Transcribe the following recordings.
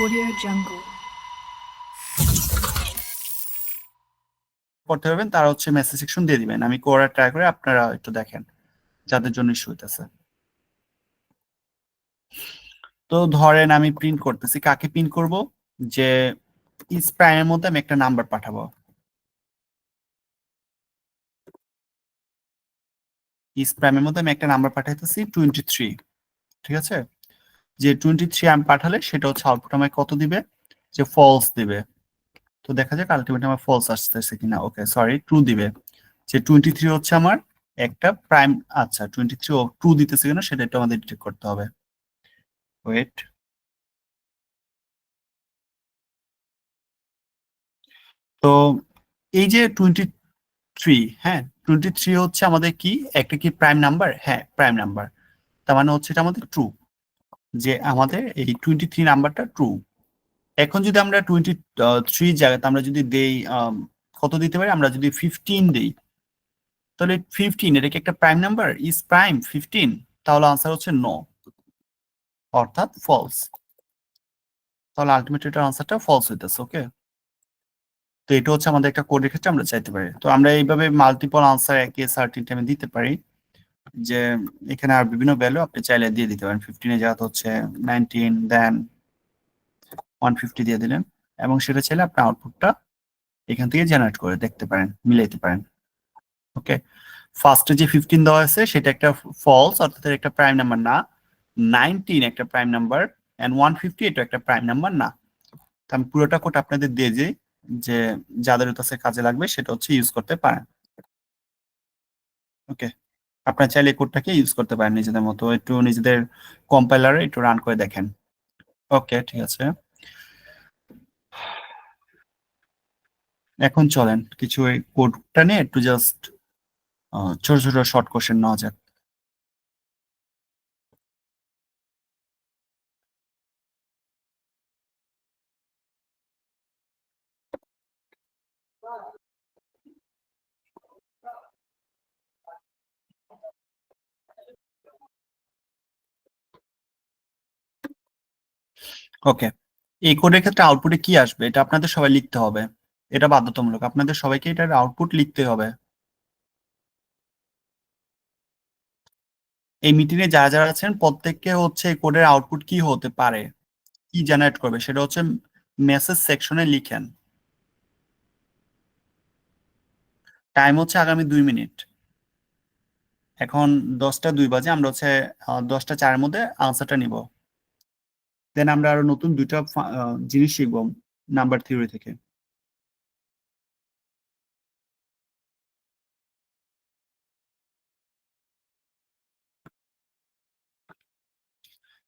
Audio Jungle. করতে পারবেন তারা হচ্ছে মেসেজ সেকশন দিয়ে দিবেন, আমি করার ট্রাই করে আপনারা একটু দেখেন যাদের জন্য ইস্যু হইতেছে। তো ধরেন আমি প্রিন্ট করতেছি, কাকে প্রিন্ট করব, যে ইস প্রাইমের মধ্যে আমি একটা নাম্বার পাঠাবো, ইস প্রাইমের মধ্যে আমি একটা নাম্বার পাঠাইতেছি 23, ঠিক আছে। যে 23 আমি পাঠালে সেটা হচ্ছে আউটপুট আমাকে কত দিবে, যে ফলস দিবে। তো দেখা যাক আলটিমেটলি আমার ফলস আসতেছে কিনা। ওকে সরি, ট্রু দিবে, যে 23 হচ্ছে আমার একটা প্রাইম। আচ্ছা 23 ও ট্রু দিতেছে কিনা সেটা একটু আমাদের ডিটেক্ট করতে হবে। ওয়েট, তো এই যে 23, হ্যাঁ 23 হচ্ছে আমাদের কি একটা কি প্রাইম নাম্বার, হ্যাঁ প্রাইম নাম্বার, তার মানে হচ্ছে এটা আমাদের ট্রু, যে আমাদের এই 23 নাম্বারটা ট্রু। এখন যদি আমরা 23 জায়গাতে আমরা যদি দেই কত দিতে পারি, আমরা যদি 15 দেই, তাহলে 15 এটা কি একটা প্রাইম নাম্বার, ইজ প্রাইম 15? তাহলে আনসার হচ্ছে নো, অর্থাৎ ফলস। তাহলে আলটিমেটলি এটার আনসারটা ফলস হইতেছে। ওকে, তো এটা হচ্ছে আমাদের একটা কোডের ক্ষেত্রে আমরা চাইতে পারি। তো আমরা এইভাবে মাল্টিপল আনসার একই সার্টিন টাইমে দিতে পারি, যে এখানে আর বিভিন্ন ভ্যালু আপনি চাইলে দিয়ে দিতে পারেন। 15 এর জায়গাতে হচ্ছে 19, দেন 150 দিয়ে দিলেন, এবং সেটা চাইলে আপনি আউটপুটটা এখান থেকে জেনারেট করে দেখতে পারেন, মিলাইতে পারেন। ওকে, ফার্স্টে যে 15 দেওয়া আছে সেটা একটা ফলস, অর্থাৎ এটা একটা প্রাইম নাম্বার না। 19 একটা প্রাইম নাম্বার, এন্ড 150 এটা একটা প্রাইম নাম্বার না। তো আমি পুরোটা কোড আপনাদের দিয়ে যাই, যে যাদের কাছে কাজে লাগবে সেটা হচ্ছে ইউজ করতে পারেন। ওকে, আপনারা চাইলে এই কোডটাকে ইউজ করতে পারেন নিজেদের মতো, একটু নিজেদের কম্পাইলারে একটু রান করে দেখেন। ওকে ঠিক আছে, এখন চলেন কিছু এই কোডটা নিয়ে একটু জাস্ট ছোট ছোট শর্ট কোশ্চেন নেওয়া যাক। ওকে, এই কোডের ক্ষেত্রে আউটপুটে কি আসবে এটা আপনাদের সবাই লিখতে হবে, এটা বাধ্যতামূলক, আপনাদের সবাইকে এটার আউটপুট লিখতে হবে। এই মিটিং এ যারা যারা আছেন প্রত্যেককে হচ্ছে এই কোডের আউটপুট কি হতে পারে, কি জেনারেট করবে সেটা হচ্ছে মেসেজ সেকশনে লিখেন। টাইম হচ্ছে আগামী 2 মিনিট। এখন 10টা 2 বাজে, আমরা হচ্ছে 10টা 4-এর মধ্যে আনসারটা নিব। দেন আমরা আরো নতুন দুইটা জিনিস শিখবো নাম্বার থিওরি থেকে।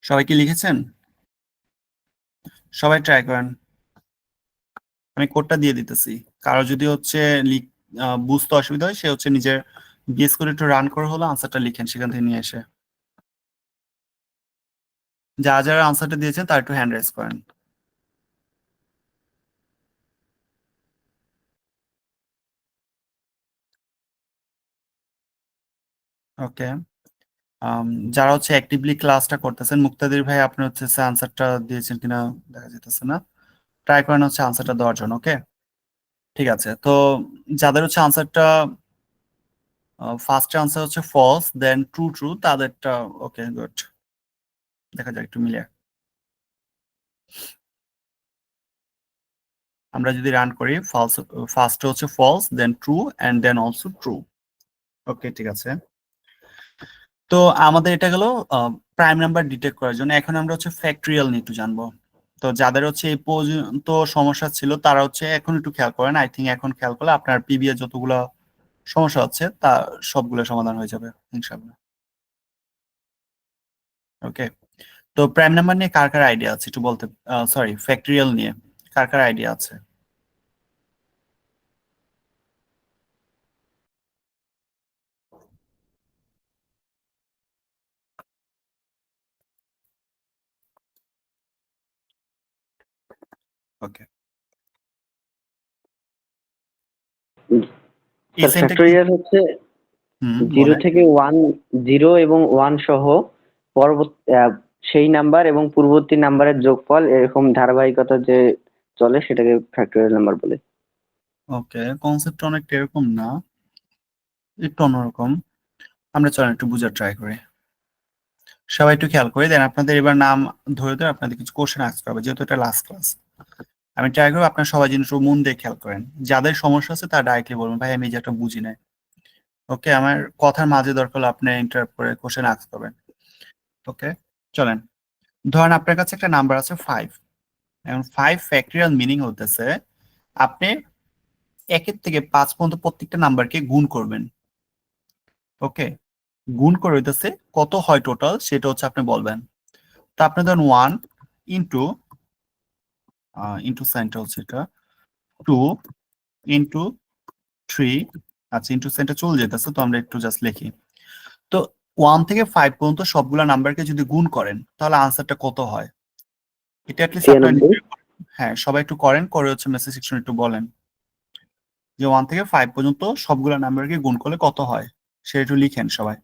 সবাই কি লিখেছেন? সবাই ট্রাই করেন, আমি কোডটা দিয়ে দিতেছি। কারো যদি হচ্ছে বুঝতে অসুবিধা হয় সে হচ্ছে নিজের বিএস করে একটু রান করে হলো আনসারটা লিখেন সেখান থেকে নিয়ে এসে। যারা যারা আনসারটা দিয়েছেন তারা একটু হ্যান্ড রাইজ করেন। ওকে, যারা হচ্ছে অ্যাক্টিভলি ক্লাসটা করতেছেন, মুক্তাদির ভাই আপনি হচ্ছে আনসারটা দিয়েছেন কিনা দেখা যেতেছে না, ট্রাই করেন হচ্ছে আনসারটা দেওয়ার জন্য। ওকে ঠিক আছে, তো যাদের হচ্ছে আনসারটা ফার্স্ট আনসার হচ্ছে ফলস দেন ট্রু ট্রু তাদেরটা। ওকে গুড, দেখা যাক একটু মিলিয়ে। আমরা যদি রান করি ফলস, ফার্স্ট হচ্ছে false then true and then also true. Okay ঠিক আছে, তো আমাদের এটা গেল প্রাইম নাম্বার ডিটেক্ট করার জন্য। এখন আমরা হচ্ছে ফ্যাক্টরিয়াল নিয়ে একটু জানবো। তো যাদের হচ্ছে এই পর্যন্ত সমস্যা ছিল তারা হচ্ছে এখন একটু খেয়াল করেন, আই থিঙ্ক এখন খেয়াল করলে আপনার পিবিএ যতগুলো সমস্যা হচ্ছে তা সবগুলো সমাধান হয়ে যাবে ইনশাআল্লাহ। ওকে, তো প্রাইম নাম্বার নিয়ে কার কার আইডিয়া আছে একটু বলতে, সরি ফ্যাক্টরিয়াল নিয়ে কার কার আইডিয়া আছে? ওকে, এই স্যার সেন্টটা কি? ফ্যাক্টরিয়াল হচ্ছে হুম 0 বলেন। থেকে 1, 0 এবং 1 সহ পরবর্তী সেই নাম্বার এবং পূর্ববর্তী নাম্বারের যোগফল এরকম ধারাবাহিকতা যে চলে সেটাকে ফ্যাক্টরিয়াল নাম্বার বলে। ওকে, কনসেপ্ট অনেকটা এরকম না, একটু অন্যরকম। আমরা চলেন একটু বুঝার ট্রাই করি। সবাই একটু খেয়াল করে দেন, আপনাদের এবার নাম ধরে ধরে আপনাদের কিছু কোশ্চেন আস্ক হবে, যেহেতু এটা লাস্ট ক্লাস। আমি ট্রাই করবো আপনার সবাই জিনিস মন দিয়ে খেয়াল করেন। যাদের সমস্যা আছে তারা ডাইরেক্টলি বলবেন ভাই আমি এই যেটা বুঝি নাই। ওকে, আমার কথার মাঝে দরকার হলে আপনি ইন্টারাপ্ট করে কোশ্চেন আস্ক করবেন। ওকে, চলেন। ধরেন আপনার কাছে একটা নাম্বার আছে 5, এবং 5 ফ্যাক্টরিয়াল মিনিং হতেছে আপনি 1 থেকে 5 পর্যন্ত প্রত্যেকটা নাম্বারকে গুণ করবেন। ওকে, গুণ করে হইতেছে কত হয় টোটাল, সেটা হচ্ছে আপনি বলবেন। তো আপনি ধরেন 1 ইন্টু সাইনটা হচ্ছে এটা 2 ইন্টু 3, আচ্ছা ইন্টু সাইনটা চলে যেতেছে, তো আমরা একটু জাস্ট লিখি। তো 1 থেকে 5 পর্যন্ত সবগুলা নাম্বারকে যদি গুণ করেন তাহলে আনসারটা কত হয়, এটা অ্যাটলিস্ট আপনার 93। হ্যাঁ সবাই একটু করেন, করে হচ্ছে মেসেজ সেকশন একটু বলেন যে 1 থেকে 5 পর্যন্ত সবগুলা নাম্বারকে গুণ করলে কত হয়, সেটা একটু লিখেন সবাই।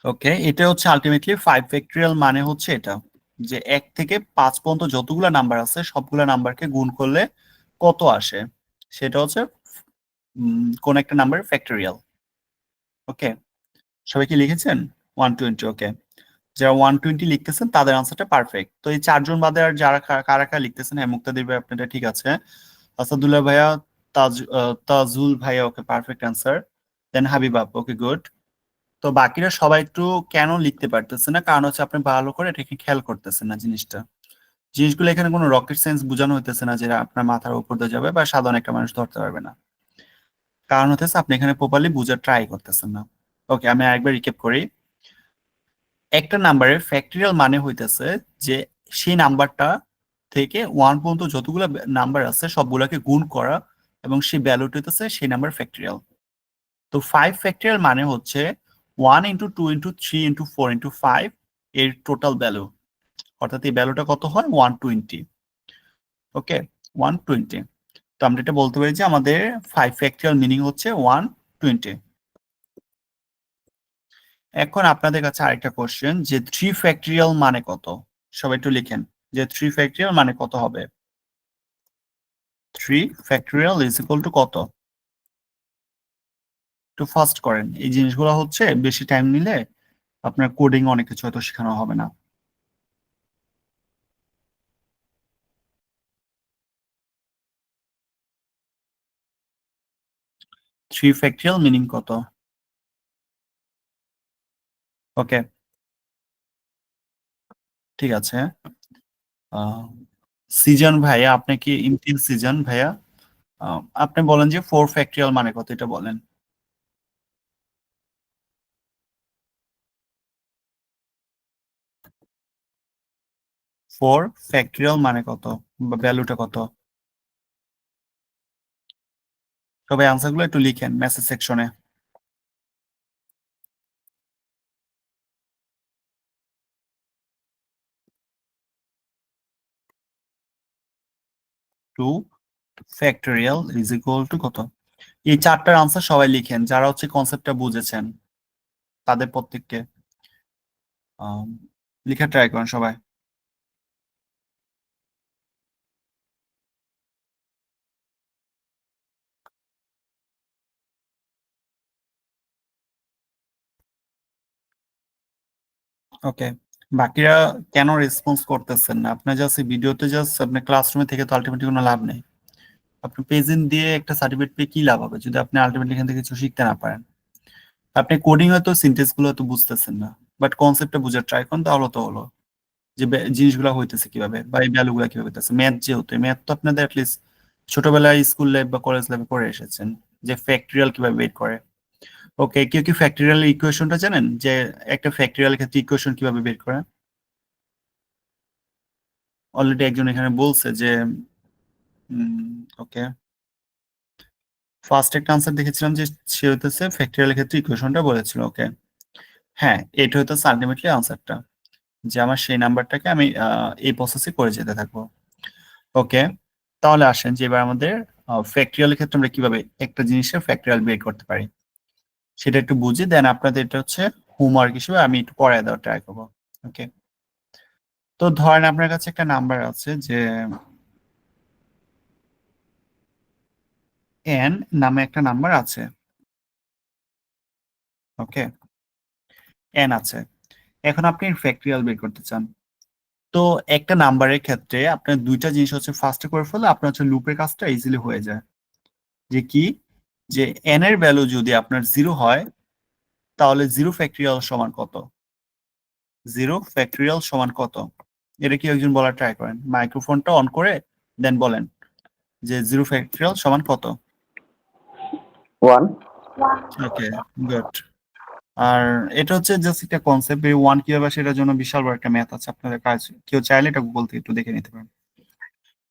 ওকে, এটা হচ্ছে আলটিমেটলি 5 ফ্যাক্টরিয়াল মানে হচ্ছে এটা, যে 1 থেকে 5 পর্যন্ত যতগুলা নাম্বার আছে সবগুলা নাম্বারকে গুণ করলে কত আসে, সেটা হচ্ছে কোন একটা নাম্বার ফ্যাক্টরিয়াল। ওকে, সবাই কি লিখেছেন 120? ওকে, যারা 120 লিখতেছেন তাদের আনসারটা পারফেক্ট। তো এই 4 জন বাদে আর যারা কারা কারা লিখতেছেন, হ্যাঁ মুক্তাদির ভাই আপনাটা ঠিক আছে, আসাদুল্লাহ ভাইয়া, তাজুল ভাইয়া, ওকে পারফেক্ট আনসার। দেন হাবিব আপু, ওকে গুড। তো বাকিরা সবাই একটু কেন লিখতে পারতেছে না, কারণ হচ্ছে আপনি ভালো করে এটাকে খেয়াল করতেছেন না জিনিসটা। জিনিসগুলো এখানে কোনো রকেট সায়েন্স বোঝানো হইতেছে না যে আপনার মাথার উপর দিয়ে যাবে বা সাধারণ একটা মানুষ ধরতে পারবে না। কারণ হচ্ছে আপনি এখানে প্রপারলি বোঝার ট্রাই করতেছেন না। ওকে, আমি আরেকবার রিক্যাপ করি। একটা নাম্বারের ফ্যাক্টরিয়াল মানে হইতেছে যে সেই নাম্বারটা থেকে 1 পর্যন্ত যতগুলো নাম্বার আছে সবগুলোকে গুণ করা, এবং সেই ভ্যালুটা হইতেছে সেই নাম্বার ফ্যাক্টরিয়াল। তো 5 ফ্যাক্টরিয়াল মানে হচ্ছে 1 ইন্টু 2 ইন্টু 3 ইন্টু 4 ইন্টু 5 এর টোটাল ভ্যালু, অর্থাৎ এই ভ্যালুটা কত হয় 120। ওকে, 120। তো আমরা এটা বলতে পারি যে আমাদের 5 ফ্যাক্টরিয়াল মিনিং হচ্ছে 120। এখন আপনাদের কাছে আরেকটা কোশ্চেন, যে 3 ফ্যাক্টরিয়াল মানে কত, সবাই একটু লিখেন যে 3 ফ্যাক্টরিয়াল মানে কত হবে। 3 ফ্যাক্টরিয়াল ইজ ইকুয়াল টু কত, একটু ফাস্ট করেন, এই জিনিসগুলো হচ্ছে বেশি টাইম নিলে আপনার কোডিং অনেক কিছু হয়তো শেখানো হবে না। 3 ফ্যাক্টরিয়াল মিনিং কত? ওকে, ঠিক আছে। সিজন ভাইয়া, আপনি কি ইমতিয়াজ সিজন ভাইয়া, আপনি বলেন যে 4 ফ্যাক্টরিয়াল মানে কত, এটা বলেন। 4 ফ্যাক্টরিয়াল মানে কত, বা ভ্যালুটা কত? সবাই আনসারগুলো একটু লিখেন মেসেজ সেকশনে। 2 ফ্যাক্টরিয়াল ইজ ইকুয়াল টু কত? এই 4টার আনসার সবাই লিখেন, যারা হচ্ছে কনসেপ্টটা বুঝেছেন তাদের প্রত্যেককে লিখে ট্রাই করেন সবাই। ওকে, বাকিরা কেন রেসপন্স করতেছেন না? আপনার জাস্ট ভিডিওতে জাস্ট আপনি ক্লাসরুমে থেকে তো আলটিমেটলি কোনো লাভ নেই। আপনি প্রেজেন্ট দিয়ে একটা সার্টিফিকেট পেয়ে কি লাভ হবে যদি আপনি আলটিমেটলি এখান থেকে কিছু শিখতে না পারেন? আপনি কোডিং হয়তো সিনটেক্স গুলো হয়তো বুঝতেছেন না, বাট কনসেপ্টটা বুঝার ট্রাই করেন, তাহলে তো হলো যে জিনিসগুলো হইতেছে কিভাবে বা এই ভ্যালু গুলা কিভাবে হইতেছে। ম্যাথ যেহেতু, ম্যাথ তো আপনাদের অ্যাটলিস্ট ছোটবেলায় স্কুল লাইফ বা কলেজ লাইফে পড়ে এসেছেন, যে ফ্যাক্টরিয়াল কিভাবে বের করে। ওকে, কেউ কি ফ্যাক্টরিয়াল ইকুয়েশনটা জানেন, যে একটা ফ্যাক্টরিয়াল ক্ষেত্রে ইকুয়েশন কিভাবে বের করে? অলরেডি একজন এখানে বলছে যে ওকে, ফার্স্ট একটা আনসার দেখেছিলাম যে সে হইতেছে ফ্যাক্টরিয়াল ক্ষেত্রে ইকুয়েশনটা বলেছিল। ওকে, হ্যাঁ এটা হইতেছে আলটিমেটলি আনসারটা, যে আমার সেই নাম্বারটাকে আমি এই প্রসেসে করে যেতে থাকবো। ওকে, তাহলে আসেন যে এবার আমাদের ফ্যাক্টরিয়ালের ক্ষেত্রে আমরা কিভাবে একটা জিনিসের ফ্যাক্টরিয়াল বের করতে পারি সেটা একটু বুঝি, দেন আপনাদের এটা হচ্ছে হোমওয়ার্ক হিসেবে আমি একটু পড়ায় দেওয়ার ট্রাই করবো। ওকে, তো ধরেন আপনার কাছে একটা নাম্বার আছে যে এন নামে একটা নাম্বার আছে। ওকে, এন আছে, এখন আপনি ফ্যাক্টরিয়াল বের করতে চান। তো একটা নাম্বারের ক্ষেত্রে আপনার দুইটা জিনিস হচ্ছে ফার্স্টে করে ফেলে আপনার হচ্ছে লুপের কাজটা ইজিলি হয়ে যায়। যে কি, যে এন এর ভ্যালু যদি আপনার 0 হয় তাহলে 0 ফ্যাক্টরিয়াল সমান কত, 0 ফ্যাক্টরিয়াল সমান কত, এটা কি একজন বলার ট্রাই করেন, মাইক্রোফোনটা অন করে দেন বলেন যে 0 ফ্যাক্টরিয়াল সমান কত। 1। ওকে, গুড। আর এটা হচ্ছে জাস্ট একটা কনসেপ্ট, এই ওয়ান কিভাবে আসে এটার জন্য বিশাল বড় একটা ম্যাথ আছে, আপনাদের কাজ কেউ চাইলে এটা গুগল থেকে একটু দেখে নিতে পারেন।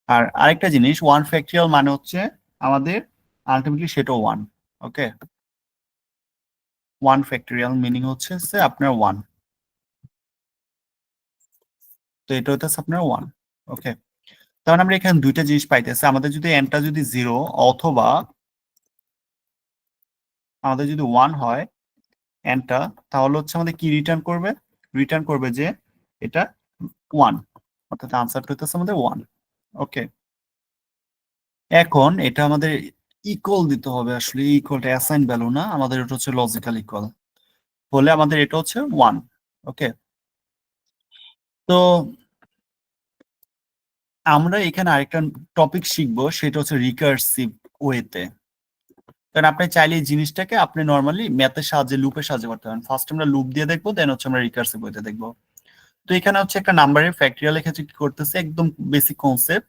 আর আরেকটা জিনিস, ওয়ান ফ্যাক্টরিয়াল মানে হচ্ছে আমাদের আলটিমেটলি সেটাও ওয়ান। ওকে, ওয়ান ফ্যাক্টরিয়াল মিনিং হচ্ছে আপনার ওয়ান, তো এটা হচ্ছে আপনার ওয়ান। ওকে, তাহলে আমরা এখানে দুইটা জিনিস পাইতেছি, আমাদের যদি এনটা যদি 0 অথবা আমাদের যদি ওয়ান হয় এনটা, তাহলে হচ্ছে আমাদের কি রিটার্ন করবে, রিটার্ন করবে যে এটা ওয়ান, অর্থাৎ আনসারটা হচ্ছে আমাদের ওয়ান। ওকে, এখন এটা আমাদের ইকুয়াল দিতে হবে, আসলে ইকুয়ালটা অ্যাসাইন ভ্যালু না, আমাদের এটা হচ্ছে লজিক্যাল ইকুয়াল বলে আমাদের এটা হচ্ছে ওয়ান। ওকে, তো আমরা এখানে আরেকটা টপিক শিখবো, সেটা হচ্ছে রিকার্সিভ ওয়েতে। কারণ আপনি চাইলে এই জিনিসটাকে আপনি নর্মালি ম্যাথের সাহায্যে লুপের সাহায্যে করতে পারেন। ফার্স্ট আমরা লুপ দিয়ে দেখবো, দেন হচ্ছে আমরা রিকার্সিভ ওয়েতে দেখবো। তো এখানে হচ্ছে একটা নাম্বারের ফ্যাক্টরিয়াল ক্ষেত্রে কি করতেছে, একদম বেসিক কনসেপ্ট,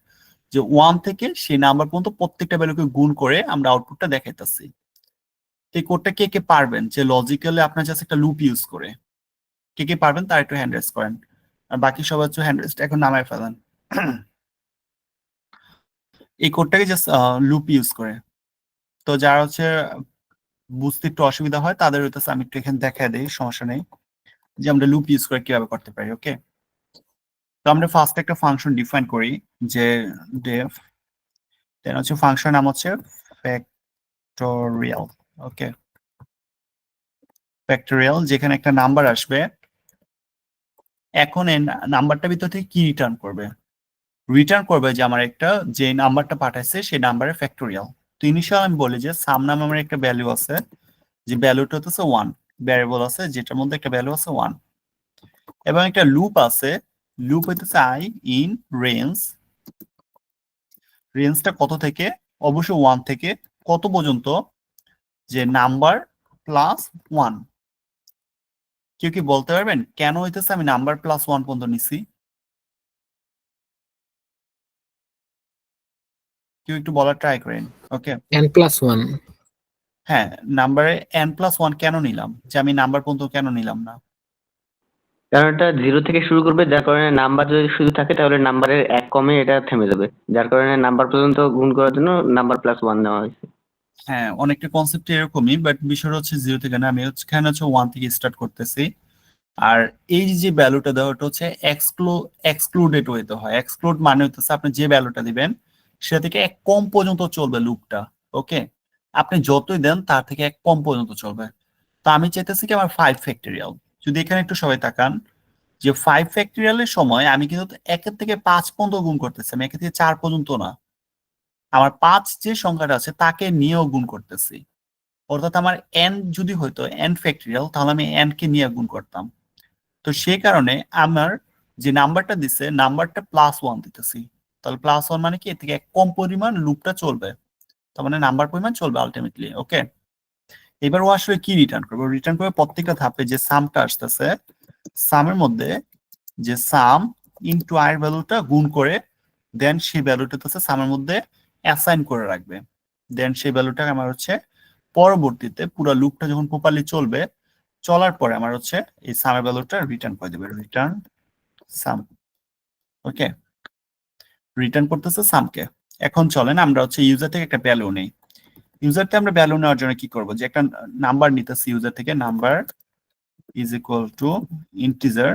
যে ওয়ান থেকে সেই নাম্বার পর্যন্ত প্রত্যেকটা ভ্যালুকে গুণ করে আমরা আউটপুটটা দেখাইতেছি। এই কোডটা কে কে পারবেন, যে লজিক্যালি আপনার জাস্ট একটা লুপ ইউজ করে, কে কে পারবেন তার একটু হ্যান্ড রেজ করেন, আর বাকি সবাই হচ্ছে হ্যান্ড রেজ এখন নামায় ফেলেন। এই কোডটাকে জাস্ট লুপ ইউজ করে, তো যারা হচ্ছে বুঝতে একটু অসুবিধা হয় তাদের হইতেছে আমি একটু এখানে দেখায় দিই, সমস্যা নেই, যে আমরা লুপ ইউজ করে কিভাবে করতে পারি। ওকে, তো আমরা ফার্স্ট একটা ফাংশন ডিফাইন করি, যে ডেফ, দেন হচ্ছে ফাংশন নাম হচ্ছে ফ্যাক্টোরিয়াল। ওকে, ফ্যাক্টোরিয়াল যেখানে একটা নাম্বার আসবে, এখন এই নাম্বারটা ভিতর থেকে কি রিটার্ন করবে, রিটার্ন করবে যে আমার একটা যে নাম্বারটা পাঠাইছে সেই নাম্বারের ফ্যাক্টোরিয়াল। তো ইনিশিয়াল আমি বলি যে সাম নামে আমার একটা ভ্যালু আছে, যে ভ্যালুটা হচ্ছে ওয়ান, ভ্যারিয়েবল আছে যেটার মধ্যে একটা ভ্যালু আছে ওয়ান, এবং একটা লুপ আছে, লুপ হইতেছে আই ইন রেঞ্জ, রেঞ্জটা কত থেকে, অবশ্যই ওয়ান থেকে কত পর্যন্ত, যে নাম্বার প্লাস ওয়ান। কেউ কি বলতে পারবেন কেন হইতেছে আমি নাম্বার প্লাস ওয়ান পর্যন্ত নিছি, কেউ একটু বলার ট্রাই করেন। ওকে, n+1। হ্যাঁ, নাম্বারে n+1 কেন নিলাম, যে আমি নাম্বার পর্যন্ত কেন নিলাম না, কারণ এটা 0 থেকে শুরু করবে, যার কারণে নাম্বার যদি শুধু থাকে তাহলে নাম্বারের এক কমে এটা থেমে যাবে, যার কারণে নাম্বার পর্যন্ত গুণ করার জন্য নাম্বার +1 নেওয়া হয়েছে। হ্যাঁ অনেকটা কনসেপ্ট এরকমই, বাট বিষয়টা হচ্ছে 0 থেকে না, আমি হচ্ছে এখানে হচ্ছে ওয়ান থেকে স্টার্ট করতেছি। আর এই যে ভ্যালুটা দেওয়া ওটা হচ্ছে এক্সক্লুডেড হইতে হয়, এক্সক্লুড মানে হচ্ছে আপনি যে ভ্যালুটা দিবেন সেটা থেকে এক কম পর্যন্ত চলবে লুপটা। ওকে, আপনি যতই দেন তার থেকে এক কম পর্যন্ত চলবে। তো আমি চাইতেছি কি আমার 5 ফ্যাক্টরিয়াল, যদি এখানে একটু সবাই তাকান, যে 5 ফ্যাক্টরিয়ালের সময় আমি কিন্তু একের থেকে 5 পর্যন্ত গুণ করতেছি, আমি একের থেকে 4 পর্যন্ত না, আমার 5 যে সংখ্যাটা আছে তাকে নিয়েও গুণ করতেছি। অর্থাৎ আমার এন যদি হইতো এন ফ্যাক্টরিয়াল, তাহলে আমি এন কে নিয়ে গুণ করতাম। তো সেই কারণে আমার যে নাম্বারটা দিছে নাম্বারটা +1 দিতেছি, তাহলে +1 মানে কি এর থেকে এক কম পরিমাণ লুপটা চলবে, তার মানে নাম্বার পরিমাণ চলবে আলটিমেটলি। ওকে, এবার ও আসলে কি রিটার্ন করবে, রিটার্ন করবে প্রত্যেকটা ধাপে যে সামটা আসতেছে, সামের মধ্যে যে সাম ইনটু আয়ের ভ্যালুটা গুণ করে দেন সেই ভ্যালুটা হচ্ছে সামের মধ্যে অ্যাসাইন করে রাখবে, দেন সেই ভ্যালুটা আমার হচ্ছে পরবর্তীতে পুরো লুপটা যখন প্রপারলি চলবে, চলার পরে আমার হচ্ছে এই সামের ভ্যালুটা রিটার্ন করে দেবে, রিটার্ন সাম। ওকে, রিটার্ন করতেছে সামকে। এখন চলেন আমরা হচ্ছে ইউজার থেকে একটা ভ্যালু নেই, ইউজার থেকে আমরা ভ্যালু নেওয়ার জন্য কি করব, যে একটা নাম্বার নিতেছি ইউজার থেকে, number is equal to integer,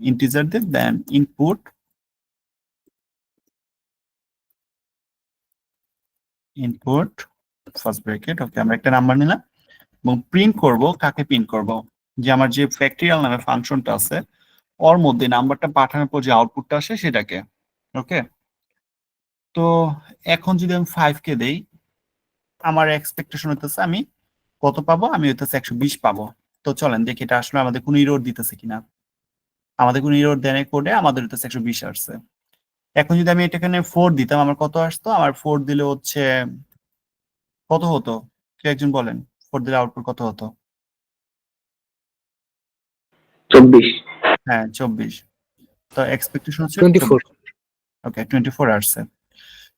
integer then input input first bracket, okay, আমরা একটা নাম্বার নিলাম এবং প্রিন্ট করব। কাকে প্রিন্ট করব? যে আমার যে ফ্যাক্টরিয়াল নামে ফাংশনটা আছে ওর মধ্যে নাম্বারটা পাঠানোর পর যে আউটপুটটা আসে সেটাকে। ওকে, তো এখন যদি আমি 5 কে দেই, আমার এক্সপেকটেশন হইতেছে আমি কত পাবো? আমি হইতেছে 120 পাবো। তো চলেন দেখি এটা আসলে আমাদের কোনো ইরর দিতেছে কিনা। আমাদের কোনো ইরর দেয় কোডে, আমাদের হইতেছে 120 আসছে। এখন যদি আমি এটাখানে 4 দিতাম আমার কত আসতো? আমার 4 দিলে হচ্ছে কত হতো? কে একজন বলেন, 4 দিলে আউটপুট কত হতো? 24। হ্যাঁ, 24। তো এক্সপেকটেশন হচ্ছে 24। ওকে, 24 আসছে।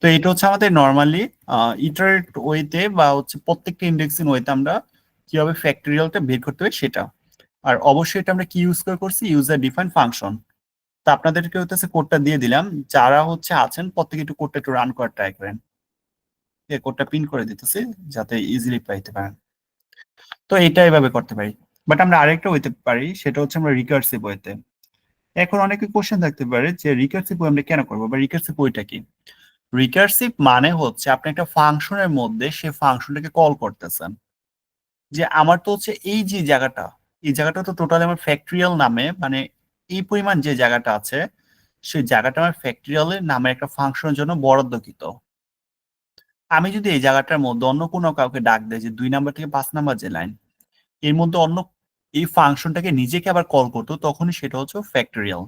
তো এটা হচ্ছে আমাদের নর্মালি ইটারেট ওয়েতে বা হচ্ছে প্রত্যেকটা ইন্ডেক্সিং ওয়েতে আমরা কিভাবে ফ্যাক্টরিয়ালটা বের করতে হয় সেটা। আর অবশ্যই এটা আমরা কি ইউজ করে করছি? User define function. তো আপনাদেরকে হচ্ছে কোডটা দিয়ে দিলাম, যারা হচ্ছে আছেন প্রত্যেকে একটু কোডটা একটু রান করার ট্রাই করেন। কোডটা পিন করে দিতেছি যাতে ইজিলি পাইতে পারেন। তো এটা এভাবে করতে পারি, বাট আমরা আরেকটা হইতে পারি, সেটা হচ্ছে আমরা রিকার্সিভ ওয়েতে। এখন অনেকে কোশ্চেন থাকতে পারে যে রিকার্সিভ ওয়ে আমরা কেন করবো বা রিকার্সিভ ওয়েটা কি? রিকার্সিভ মানে হচ্ছে আপনি একটা ফাংশনের মধ্যে সে ফাংশনটাকে কল করতেছেন। যে আমার তো হচ্ছে এই যে জায়গাটা, এই জায়গাটা তো টোটালি আমার ফ্যাক্টরিয়াল নামে, মানে এই পরিমাণ যে জায়গাটা আছে সেই জায়গাটা আমার ফ্যাক্টরিয়ালের নামে একটা ফাংশনের জন্য বরাদ্দকৃত। আমি যদি এই জায়গাটার মধ্যে অন্য কোনো কাউকে ডাক দেয় যে 2 নাম্বার থেকে 5 নাম্বার যে লাইন, এর মধ্যে অন্য এই ফাংশনটাকে নিজেকে আবার কল করতো, তখনই সেটা হচ্ছে ফ্যাক্টরিয়াল।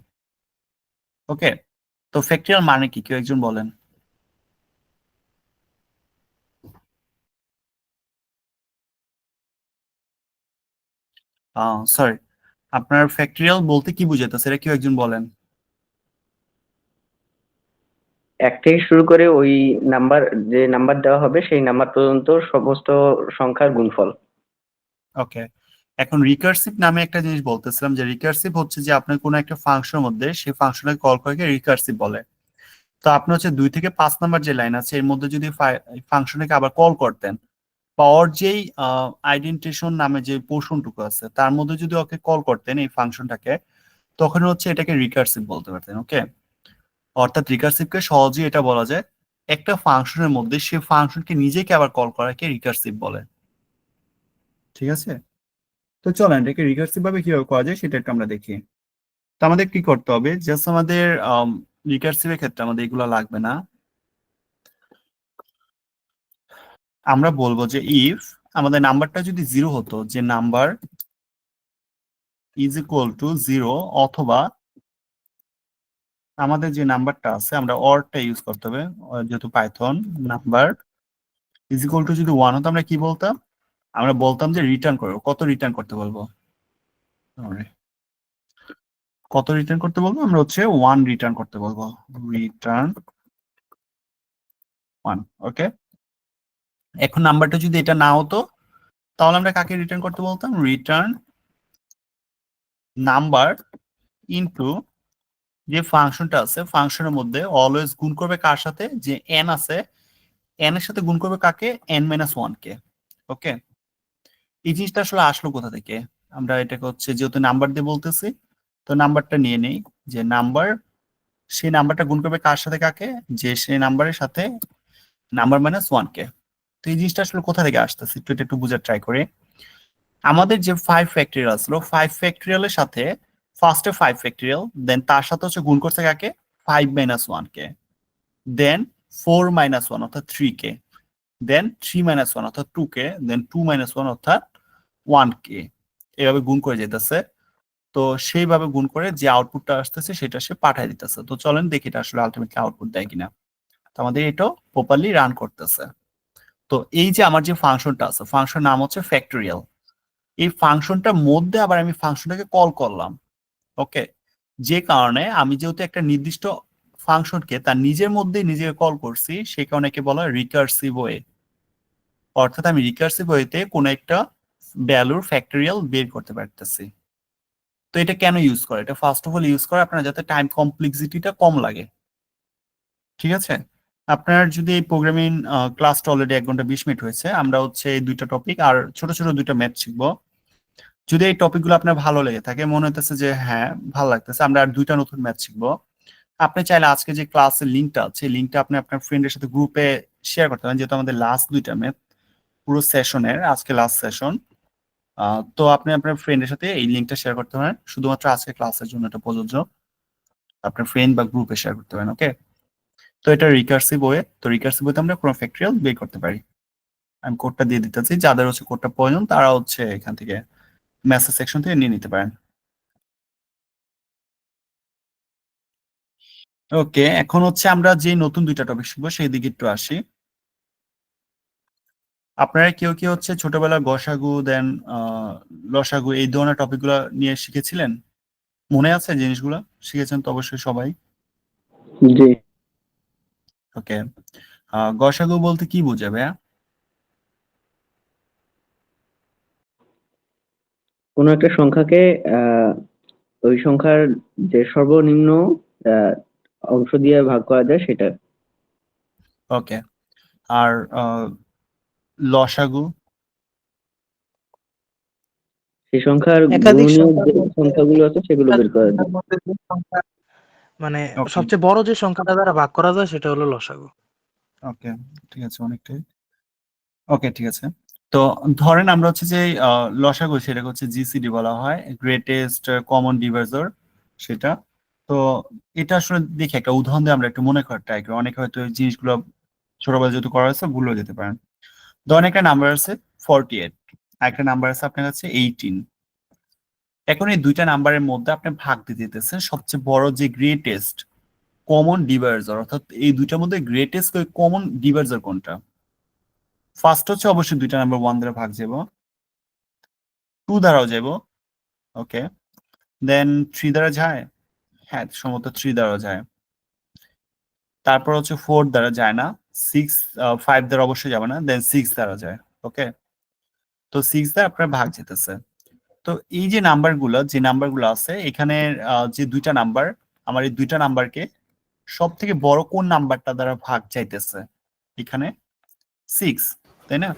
ওকে, তো ফ্যাক্টরিয়াল মানে কি কেউ একজন বলেন? সরি, আপনার ফ্যাক্টরিয়াল বলতে কি বুঝাইতেছে এটা কেউ একজন বলেন? 1 থেকে শুরু করে ওই নাম্বার, যে নাম্বার দেওয়া হবে সেই নাম্বার পর্যন্ত সমস্ত সংখ্যার গুণফল। ওকে, এখন রিকার্সিভ নামে একটা জিনিস বলতেছিলাম, যে রিকার্সিভ হচ্ছে যে আপনার কোনো একটা ফাংশনের মধ্যে সেই ফাংশনটাকে কল করে রিকার্সিভ বলে। তো আপনি হচ্ছে 2 থেকে 5 নাম্বার যে লাইন আছে এর মধ্যে যদি ফাংশনটাকে আবার কল করতেন, বা ওর যেই আইডেন্টিশন নামে যে পোর্শনটুকু আছে তার মধ্যে যদি ওকে কল করতেন এই ফাংশনটাকে, তখন হচ্ছে এটাকে রিকার্সিভ বলতে পারতেন। ওকে, অর্থাৎ রিকার্সিভকে সহজেই এটা বলা যায় একটা ফাংশনের মধ্যে সে ফাংশনকে নিজেকে আবার কল করাকে রিকার্সিভ বলে। ঠিক আছে, তো চলেন এটাকে রিকার্সিভ ভাবে কিভাবে করা যায় সেটা একটু আমরা দেখি। তো আমাদের কি করতে হবে? জাস্ট আমাদের রিকার্সিভের ক্ষেত্রে আমাদের এগুলো লাগবে না। আমরা বলবো যে ইফ আমাদের নাম্বারটা যদি 0 হতো, যে নাম্বার ইজ ইকুয়াল টু 0, অথবা আমাদের যে নাম্বারটা আছে আমরা অরটা ইউজ করতে হবে, যেহেতু Python number is equal two যদি 1 হতো আমরা কি বলতাম? আমরা বলতাম যে রিটার্ন করবো। কত রিটার্ন করতে বলবো? Sorry, কত রিটার্ন করতে বলবো? আমরা হচ্ছে 1 রিটার্ন করতে বলবো, রিটার্ন 1। ওকে, এখন নাম্বারটা যদি এটা না হতো তাহলে আমরা কাকে রিটার্ন করতে বলতাম? রিটার্ন নাম্বার ইনটু যে ফাংশনটা আছে ফাংশনের মধ্যে অলওয়েজ গুণ করবে কার সাথে? যে এন আছে এন এর সাথে গুণ করবে কাকে? n-1 কে। ওকে, এই জিনিসটা আসলে আসলো কোথা থেকে? আমরা এটাকে হচ্ছে যেহেতু নাম্বার দিয়ে বলতেছি, তো নাম্বারটা নিয়ে নেই, যে নাম্বার, সেই নাম্বারটা গুণ করবে কার সাথে কাকে? যে সেই নাম্বারের সাথে নাম্বার-1 কে। তো এই জিনিসটা আসলে কোথা থেকে আসতেছে একটু এটা একটু বোঝার ট্রাই করে। আমাদের যে 5 ফ্যাক্টরিয়াল আসলো, 5 ফ্যাক্টরিয়ালের সাথে ফার্স্টে 5 ফ্যাক্টরিয়াল, দেন তার সাথে হচ্ছে গুণ করছে কাকে? 5-1 কে, দেন 4-1 অর্থাৎ 3 কে, দেন 3-1 অর্থাৎ 2 কে, দেন 2-1 অর্থাৎ 1 কে, এভাবে গুণ করে যেতেছে। তো সেইভাবে গুণ করে যে আউটপুটটা আসতেছে সেটা সে পাঠায় দিতেছে। তো চলেন দেখি এটা আসলে আলটিমেটলি আউটপুট দেয় কিনা। তো আমাদের এটা প্রপারলি রান করতেছে। তো এই যে আমার যে ফাংশনটা আছে, ফাংশন নাম হচ্ছে ফ্যাক্টরিয়াল। এই ফাংশনটার মধ্যে আবার আমি ফাংশনটাকে কল করলাম। ওকে, যে কারণে আমি যেহেতু একটা নির্দিষ্ট ফাংশনকে তার নিজের মধ্যে নিজেকে কল করছি, সেই কারণে একে বলা হয় রিকার্সিভ ওয়ে। অর্থাৎ আমি রিকার্সিভ ওয়েতে কোনো একটা ভ্যালুর ফ্যাক্টরিয়াল বের করতে পারতেছি। তো এটা কেন ইউজ করে? এটা ফার্স্ট অফ অল ইউজ করে আপনার যাতে টাইম কমপ্লেক্সিটিটা কম লাগে। ঠিক আছে, আপনার যদি এই প্রোগ্রামিং ক্লাসটা অলরেডি 1 ঘন্টা 20 মিনিট হয়েছে, আমরা হচ্ছে এই 2টা টপিক আর ছোট ছোট 2টা ম্যাথ শিখবো। যদি এই টপিকগুলো আপনার ভালো লেগে থাকে, মনে হইতেছে যে হ্যাঁ ভালো লাগতেছে, আমরা আর 2টা নতুন ম্যাথ শিখবো। আপনি চাইলে আজকে যে ক্লাসের লিঙ্কটা আছে লিঙ্কটা আপনি আপনার ফ্রেন্ডের সাথে গ্রুপে শেয়ার করতে পারেন, যেহেতু আমাদের লাস্ট 2টা ম্যাথ পুরো সেশনের আজকে লাস্ট সেশন। তো আপনি আপনার ফ্রেন্ডের সাথে এই লিঙ্কটা শেয়ার করতে পারেন, শুধুমাত্র আজকে ক্লাসের জন্য এটা প্রযোজ্য। আপনার ফ্রেন্ড বা গ্রুপে শেয়ার করতে পারেন। ওকে, তো এটা রিকার্সিভ ওয়ে। তো রিকার্সিভ ওয়েতে আমরা কোনো ফ্যাক্টরিয়াল বের করতে পারি। আমি কোডটা দিয়ে দিতেছি, যাদের হচ্ছে কোডটা প্রয়োজন তারা হচ্ছে এখান থেকে মেসেজ সেকশন থেকে নিয়ে নিতে পারেন। ওকে, এখন হচ্ছে আমরা যে নতুন 2টা টপিক শিখবো সেই দিকে একটু আসি। আপনারা কেউ কেউ হচ্ছে ছোটবেলা গসাগু দেন লসাগু এই ধরনের টপিকগুলো নিয়ে শিখেছিলেন? মনে আছে জিনিসগুলো? শিখেছেন তো অবশ্যই সবাই। জি। ওকে, গসাগু বলতে কি বোঝাবে? কোনো একটা সংখ্যাকে আহ ওই সংখ্যার যে সর্বনিম্ন আহ অংশ দিয়ে ভাগ করা যায় সেটা। ওকে, আর লসাগু? সেই সংখ্যার একাধিক গুণনীয়ক সংখ্যার যে মধ্যে সংখ্যাগুলো আছে সেগুলো বের করা সংখ্যার যায়। মধ্যে যে সংখ্যা মানে ওকে সবচেয়ে বড় যে সংখ্যাটা দ্বারা ভাগ করা যায় সেটা হলো লসাগু। ওকে, ঠিক আছে, অনেকটাই। ওকে, ঠিক আছে। তো ধরেন আমরা হচ্ছে যে লসাগু সেটাকে হচ্ছে জিসিডি বলা হয়, গ্রেটেস্ট কমন ডিভাইজার সেটা। তো এটা আসলে দেখি একটা উদাহরণ দিয়ে আমরা একটু মনে করার ট্রাই করি, অনেকে হয়তো এই জিনিসগুলো ছোটবেলা যেহেতু করা হয়েছে ভুলেও যেতে পারেন। ধরেন একটা নাম্বার আছে 48, একটা নাম্বার আছে আপনার কাছে 18। এখন এই 2টা নাম্বারের মধ্যে আপনি ভাগ দিয়ে দিতেছেন সবচেয়ে বড় যে গ্রেটেস্ট কমন ডিভাইজার, অর্থাৎ এই 2টার মধ্যে গ্রেটেস্ট কমন ডিভাইজার কোনটা? ফার্স্ট হচ্ছে অবশ্যই 2টা নাম্বার 1 দ্বারা ভাগ যাব, 2 দ্বারাও যাব। ওকে, দেন 3 দ্বারা যায়, হ্যাঁ সম্ভবত 3 দ্বারা যায়। তারপর হচ্ছে 4 দ্বারা যায় না, 6 5 দ্বারা অবশ্যই যাবে না, দেন 6 দ্বারা যায়। ওকে, তো 6 দ্বারা আপনার ভাগ যেতেছে। তো এই যে নাম্বারগুলো যে নাম্বারগুলো আছে এখানে, যে 2টা নাম্বার, আমার এই 2টা নাম্বারকে সব থেকে বড় কোন নাম্বারটা দ্বারা ভাগ চাইতেছে? এখানে 6, তাই না?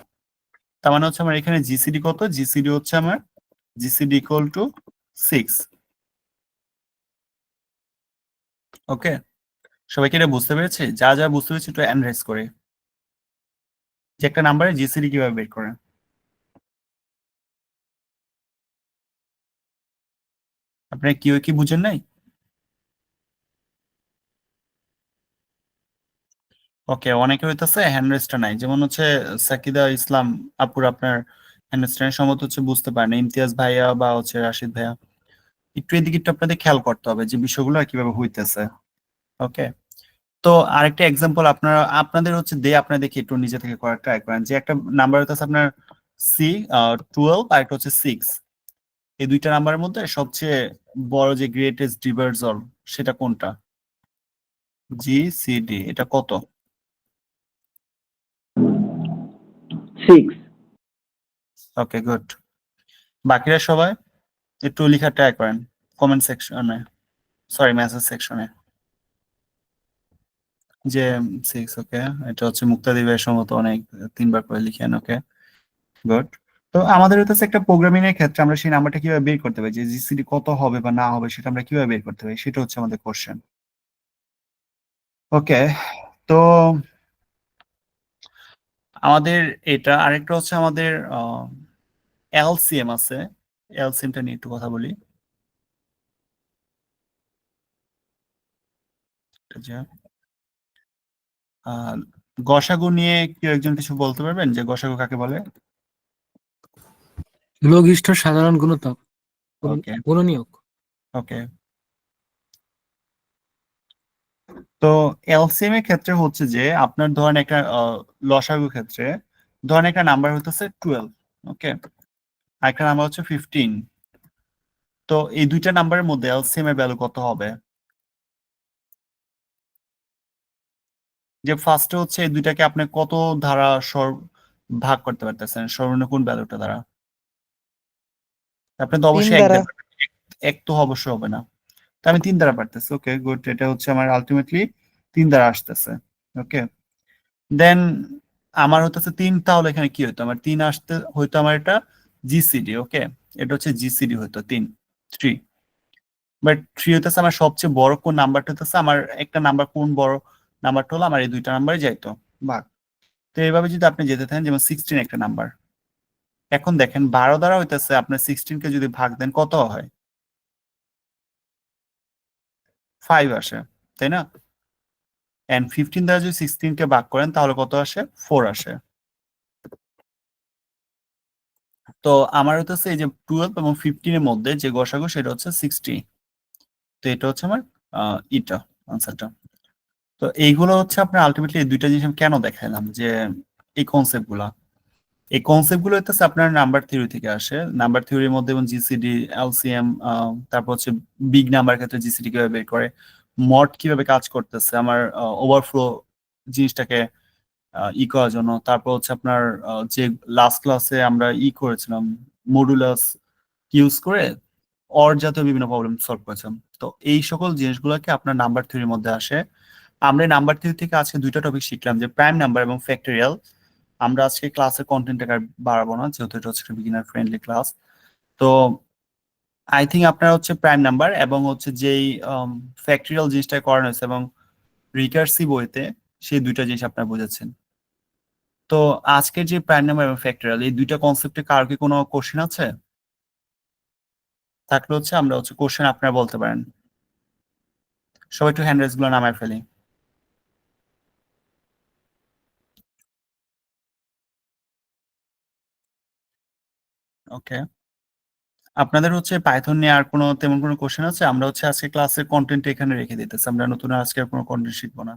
তার মানে হচ্ছে আমার এখানে জিসিডি কত? জিসিডি হচ্ছে আমার জিসিডি ইকুয়াল টু 6। ওকে, সবাইকে এটা বুঝতে পেরেছে? যা যা বুঝতে পেরেছে একটু অ্যানালাইজ করে যে একটা নাম্বারে জিসিডি কিভাবে বের করে। আপনারা কেউ কি বুঝেন নাই? ওকে, অনেকে হইতেছে হ্যান্ড রেজটা নাই, যেমন হচ্ছে সাকিদা ইসলাম আপুর আপনার হ্যান্ড রেজটা সম্ভবত হচ্ছে বুঝতে পারেন, ইমতিয়াজ ভাইয়া বা হচ্ছে রাশিদ ভাইয়া একটু এদিকে একটু আপনাদের খেয়াল করতে হবে যে বিষয়গুলো কিভাবে হইতেছে। ওকে, তো আরেকটা এক্সাম্পল আপনারা আপনাদের হচ্ছে আপনারা দেখি একটু নিজে থেকে করার ট্রাই করেন, যে একটা নাম্বার হইতেছে আপনার সি 12 আর একটা হচ্ছে 6। এই 2টা নাম্বারের মধ্যে সবচেয়ে বড় যে গ্রেটেস্ট ডিভাইজার সেটা কোনটা? জিসিডি, এটা কত? 6। ওকে, গুড। বাকিরা সবাই একটু লেখা ট্রাই করেন কমেন্ট সেকশনে, সরি মেসেজ সেকশনে, যে 6। ওকে, এটা হচ্ছে মুক্তাদি ভাইয়ের সম্ভবত অনেক 3বার করে লিখেন। ওকে, গুড। তো আমাদের হচ্ছে একটা প্রোগ্রামিং এর ক্ষেত্রে আমরা সেই নাম্বারটা কিভাবে বের করতে পারি, যে জিসিডি কত হবে বা না হবে সেটা আমরা কিভাবে বের করতে পারি, সেটা হচ্ছে আমাদের কোশ্চেন। ওকে, তো আমাদের এটা আরেকটা হচ্ছে আমাদের এলসিএম আছে, এলসিএমটা নিয়ে একটু কথা বলি। এটা যে, আহ, গসাগু নিয়ে কেউ একজন কিছু বলতে পারবেন যে গসাগু কাকে বলে? লঘিষ্ঠ সাধারণ গুণিতক, ওকে গুণনীয়ক। ওকে, তো এলসিএম এর ক্ষেত্রে হচ্ছে যে আপনার ধরেন একটা লসাগু ক্ষেত্রে ধরেন একটা নাম্বার হতেছে 12। ওকে, আর একটা নাম্বার হচ্ছে 15। তো এই 2টা নাম্বারের মধ্যে এলসিএম এর ভ্যালু কত হবে? যে ফার্স্টে হচ্ছে এই 2টাকে আপনি কত দ্বারা ভাগ করতে পারতেছেন, সর্বনিম্ন কোন ভ্যালুটা দ্বারা? আপনি তো 3 অবশ্যই এক দ্বারা। দ্বারা, এক তো অবশ্যই হবে না। তো আমি 3 দ্বারা পারতেছি। ওকে, গুড, এটা হচ্ছে আমার আলটিমেটলি 3 দ্বারা আসতেছে। ওকে, দেন আমার হতেছে 3, তাহলে এখানে কি হতো? আমার 3 আসতে হয়তো আমার এটা জিসিডি। ওকে, এটা হচ্ছে জিসিডি হতো 3। বাট 3 হইতেছে আমার সবচেয়ে বড় কোন নাম্বারটা হইতেছে আমার একটা নাম্বার কোন বড় নাম্বারটা হলো আমার এই দুইটা নাম্বারে যাইতো ভাগ। তো এইভাবে যদি আপনি যেতে থাকেন, যেমন 16 একটা নাম্বার, এখন দেখেন 12 দ্বারা হইতেছে আপনার 16 কে যদি ভাগ দেন কত হয়? 5 আসে, তাই না? এন্ড 15 দ্বারা যদি 16 কে ভাগ করেন তাহলে কত আসে? 4 আসে। তো আমার হচ্ছে এই যে 12 এবং 15 এর মধ্যে যে গসাগু সেটা হচ্ছে 60। তো এটা হচ্ছে আমার ইটা আনসারটা। তো এইগুলো হচ্ছে আপনার আলটিমেটলি এই দুইটা জিনিস আমি কেন দেখাইলাম যে এই কনসেপ্ট গুলা, এই কনসেপ্ট গুলো হচ্ছে আপনার নাম্বার থিওরি থেকে আসে। নাম্বার থিওরির মধ্যে যেমন জিসিডি, এলসিএম, তারপর হচ্ছে বিগ নাম্বার ক্ষেত্রে জিসিডি কিভাবে বের করে, মড কিভাবে কাজ করতেছে আমার ওভারফ্লো জিনিসটাকে করার জন্য, তারপর হচ্ছে আপনার যে লাস্ট ক্লাসে আমরা করেছিলাম মডুলাস ইউজ করে অর জাতীয় বিভিন্ন প্রবলেম সলভ করেছিলাম। তো এই সকল জিনিসগুলোকে আপনার নাম্বার থিওরির মধ্যে আসে। আমরা নাম্বার থিওরি থেকে আজকে দুইটা টপিক শিখলাম, যে প্রাইম নাম্বার এবং ফ্যাক্টরিয়াল। আমরা আজকে ক্লাসের কন্টেন্টটাকে আর বাড়াবো না, যেহেতু এটা হচ্ছে বিগিনার ফ্রেন্ডলি ক্লাস। তো আই থিঙ্ক আপনারা হচ্ছে প্রাইম নাম্বার এবং হচ্ছে যেই ফ্যাক্টরিয়াল জিনিসটা করানো হয়েছে এবং রিকার্সিভ ওয়েতে সেই দুইটা জিনিস আপনারা বুঝেছেন। তো আজকের যে প্রাইম নাম্বার এবং ফ্যাক্টরিয়াল এই দুইটা কনসেপ্টে কারো কি কোনো কোশ্চেন আছে? থাকলে হচ্ছে আমরা হচ্ছে কোশ্চেন আপনারা বলতে পারেন। সবাই একটু হ্যান্ড রেজ গুলো নামায় ফেলি। ওকে, আপনাদের হচ্ছে পাইথন নিয়ে আর কোনো তেমন কোনো কোশ্চেন আছে? আমরা হচ্ছে আজকে ক্লাসের কন্টেন্ট এখানে রেখে দিতেছি, আমরা নতুন আর আজকে আর কোনো কন্টেন্ট শিখবো না।